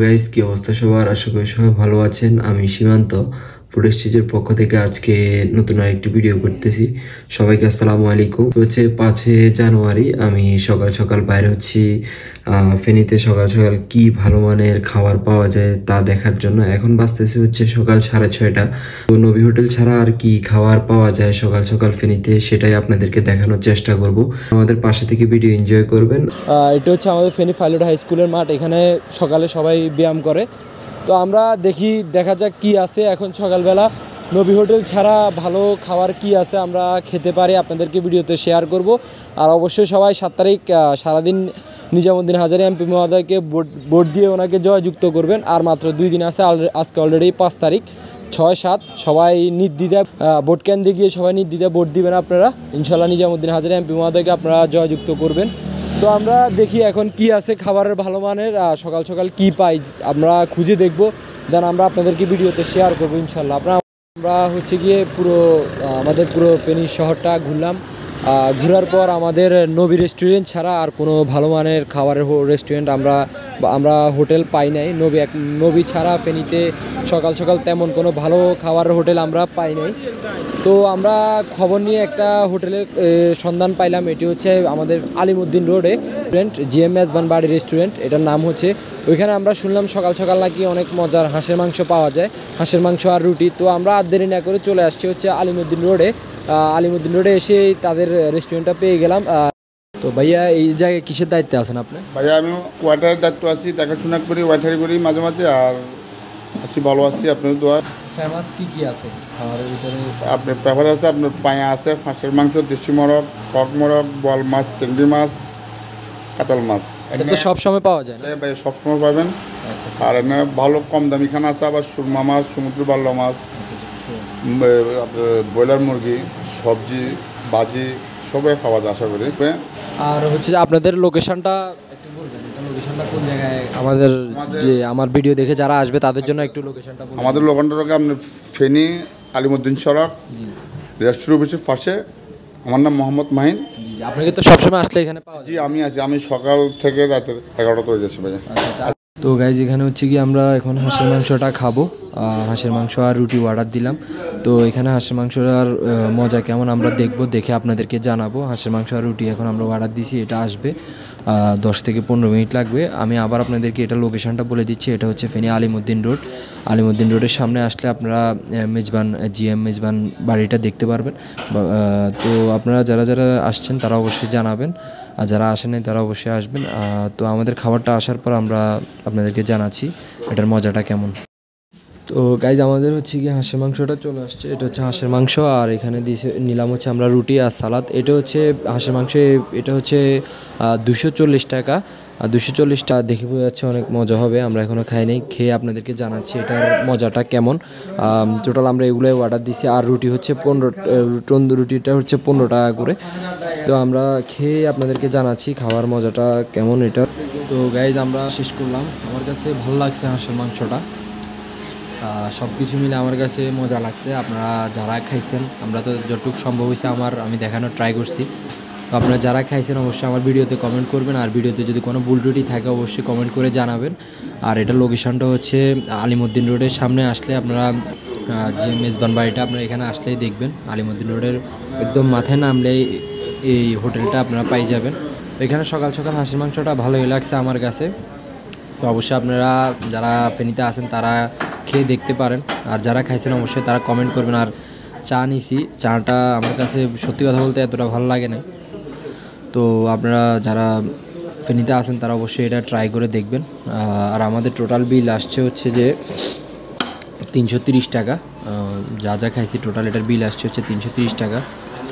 Guys, কি অবস্থা সবার? আশা করি সবাই ভালো আছেন। আমি সীমান্ত ফুড স্টেজের পক্ষ থেকে আজকে নতুন আরেকটি ভিডিও করতেছি। সবাইকে আসসালামু আলাইকুম। হচ্ছে 5 জানুয়ারি আমি সকাল সকাল বাইরে হচ্ছি ফেনীতে। সকাল সকাল কি ভালো মানের খাবার পাওয়া যায় তা দেখার জন্য। এখন বাজতেছে হচ্ছে সকাল 6:30। তো নবী হোটেল ছাড়া আর কি খাবার পাওয়া যায় সকাল সকাল ফেনীতে, সেটাই আপনাদেরকে দেখানোর চেষ্টা করব। আমাদের পাশে থেকে ভিডিও এনজয় করবেন। এটা হচ্ছে আমাদের ফেনী পাইলট হাই স্কুলের মাঠ। এখানে সকালে সবাই ব্যায়াম করে। তো আমরা দেখা যাক কি আছে এখন সকালবেলা। নবী হোটেল ছাড়া ভালো খাবার কি আছে আমরা খেতে পারি আপনাদেরকে ভিডিওতে শেয়ার করব। আর অবশ্যই সবাই 7 তারিখ সারাদিন নিজামুদ্দিন হাজারী এমপি মহোদয়কে ভোট দিয়ে ওনাকে জয়যুক্ত করবেন। আর মাত্র 2 দিন আছে, আজকে অলরেডি 5 তারিখ, 6-7 সবাই নির্দ্বিধায় ভোট কেন্দ্রে গিয়ে সবাই নির্দ্বিধায় ভোট দিবেন আপনারা। ইনশাল্লাহ নিজামুদ্দিন হাজারী এমপি মহোদয়কে আপনারা জয়যুক্ত করবেন। তো আমরা দেখি এখন কি আছে খাবারের ভালো মানের, সকাল সকাল কি পাই আমরা খুঁজে দেখব, দেন আমরা আপনাদেরকে ভিডিওতে শেয়ার করবো ইনশাল্লাহ। আমরা হচ্ছে গিয়ে আমাদের পুরো ফেনী শহরটা ঘুরলাম। ঘোরার পর আমাদের নবী রেস্টুরেন্ট ছাড়া আর কোনো ভালো মানের খাবারের রেস্টুরেন্ট আমরা হোটেল পাই নাই। নবী ছাড়া ফেনীতে সকাল সকাল তেমন কোনো ভালো খাবারের হোটেল আমরা পাই নাই। তো আমরা খবর নিয়ে একটা হোটেলের সন্ধান পাইলাম। এটি হচ্ছে আমাদের আলিমুদ্দিন রোডে জিএম মেজবান বাড়ি রেস্টুরেন্ট, এটার নাম হচ্ছে। ওইখানে আমরা শুনলাম সকাল সকাল নাকি অনেক মজার হাঁসের মাংস পাওয়া যায়, হাঁসের মাংস আর রুটি। তো আমরা আর দেরি না করে চলে আসছি হচ্ছে আলিমুদ্দিন রোডে এসে তাদের রেস্টুরেন্টটা পেয়ে গেলাম। তো ভাইয়া এই জায়গায় কিসের দায়িত্বে আছেন আপনি? ভাইয়া আমি ওয়াটারের দায়িত্ব আছি, দেখাশোনা করি, ওয়াটারি করি মাঝে মাঝে। আর আছি, ভালো আছি, আপনার দোয়া। ফেমাস কি আছে খাবারের ভিতরে? আপনার পেপার আছে, আপনার পায়া আছে, ফাঁসের মাংস, দেশি মোরগ, কক মোরগ, বল মাছ, চিংড়ি মাছ, কাতল মাছ। এটা তো সবসময় পাওয়া যায় না ভাই? সবসময় পাবেন। আচ্ছা। আর এনে ভালো কম দামি খানা আছে, আবার সুরমা মাছ, সমুদ্র বাল্লা মাছ, আপনার ব্রয়লার মুরগি, সবজি, বাজি সবাই খাওয়া যায় আশা করি। আর হচ্ছে আপনাদের লোকেশনটা একটু বলবেন, এটা লোকেশনটা কোন জায়গায়? আমার ভিডিও দেখে যারা আসবে তাদের জন্য একটু লোকেশনটা বলবেন। আমাদের লোকেশনটা আপনার ফেনী আলিমুদ্দিন সড়ক, রেস্টুরেন্ট অফিসের পাশে। আমার নাম মোহাম্মদ মাহিন। আপনাকে তো সবসময় আসলে এখানে পাওয়া যায়? জি, আমি আছি। আমি সকাল থেকে রাতে 11টা হয়ে যাচ্ছি ভাইয়া। তো গাইজ, এখানে হচ্ছে কি আমরা এখন হাঁসের মাংসটা খাবো। হাঁসের মাংস আর রুটি অর্ডার দিলাম। তো এখানে হাঁসের মাংসটার মজা কেমন আমরা দেখবো, দেখে আপনাদেরকে জানাবো। হাঁসের মাংস আর রুটি এখন আমরা অর্ডার দিছি, এটা আসবে 10 থেকে 15 মিনিট লাগবে। আমি আবার আপনাদেরকে এটা লোকেশনটা বলে দিচ্ছি। এটা হচ্ছে ফেনী আলিমুদ্দিন রোডের সামনে আসলে আপনারা জিএম মেজবান বাড়িটা দেখতে পারবেন। তো আপনারা যারা যারা আসছেন তারা অবশ্যই জানাবেন, আর যারা আসেন নাই তারা অবশ্যই আসবেন। তো আমাদের খাবারটা আসার পর আমরা আপনাদেরকে জানাচ্ছি এটার মজাটা কেমন। তো গাইজ, আমাদের হচ্ছে কি হাঁসের মাংসটা চলে আসছে। এটা হচ্ছে হাঁসের মাংস, আর এখানে নিলাম হচ্ছে আমরা রুটি আর সালাদ। এটা হচ্ছে হাঁসের মাংস, এটা হচ্ছে 240 টাকা। আর 240 টাকা দেখে বোঝা যাচ্ছে অনেক মজা হবে। আমরা এখনও খাই নাই, খেয়ে আপনাদেরকে জানাচ্ছি এটার মজাটা কেমন। টোটাল আমরা এগুলোই অর্ডার দিছি। আর রুটি হচ্ছে রুটিটা হচ্ছে 15 টাকা করে। তো আমরা খেয়ে আপনাদেরকে জানাচ্ছি খাওয়ার মজাটা কেমন এটা। তো গাইজ, আমরা শেষ করলাম। আমার কাছে ভালো লাগছে হাঁসের মাংসটা, সব কিছু মিলে আমার কাছে মজা লাগছে। আপনারা যারা খাইছেন, আমরা তো যতটুকু সম্ভব হয়েছে আমি দেখানোর ট্রাই করছি। তো আপনারা যারা খাইছেন অবশ্যই আমার ভিডিওতে কমেন্ট করবেন। আর ভিডিওতে যদি কোনো ভুল ত্রুটি থাকে অবশ্যই কমেন্ট করে জানাবেন। আর এটা লোকেশনটা হচ্ছে আলিমুদ্দিন রোডের সামনে আসলে আপনারা যে মেজবান বাড়িটা আপনারা এখানে আসলেই দেখবেন। আলিমুদ্দিন রোডের একদম মাথায় নামলেই এই হোটেলটা আপনারা পাই যাবেন। এখানে সকাল সকাল হাঁসের মাংসটা ভালোই লাগছে আমার কাছে। তো অবশ্যই আপনারা যারা ফেনীতে আছেন তারা খেয়ে দেখতে পারেন। আর যারা খাইছেন অবশ্যই তারা কমেন্ট করবেন। আর চা নিছি, চাটা আমার কাছে সত্যি কথা বলতে এতটা ভালো লাগে না। তো আপনারা যারা ফেনীতে আছেন তারা অবশ্যই এটা ট্রাই করে দেখবেন। আর আমাদের টোটাল বিল আসছে হচ্ছে যে 330 টাকা। যা খাইছি টোটাল এটার বিল আসছে হচ্ছে 330 টাকা।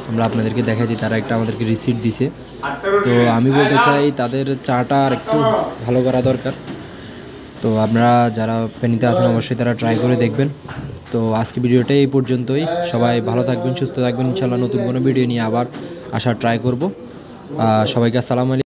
আমরা আপনাদেরকে দেখাই দিই, তারা একটা আমাদেরকে রিসিট দিছে। তো আমি বলতে চাই তাদের চাটা আর একটু ভালো করা দরকার। তো আপনারা যারা ফেনীতে আছেন অবশ্যই তারা ট্রাই করে দেখবেন। তো আজকে ভিডিওটা এই পর্যন্তই। সবাই ভালো থাকবেন, সুস্থ থাকবেন। ইনশাল্লাহ নতুন কোনো ভিডিও নিয়ে আবার আসার ট্রাই করব। সবাইকে আসসালামু আলাইকুম।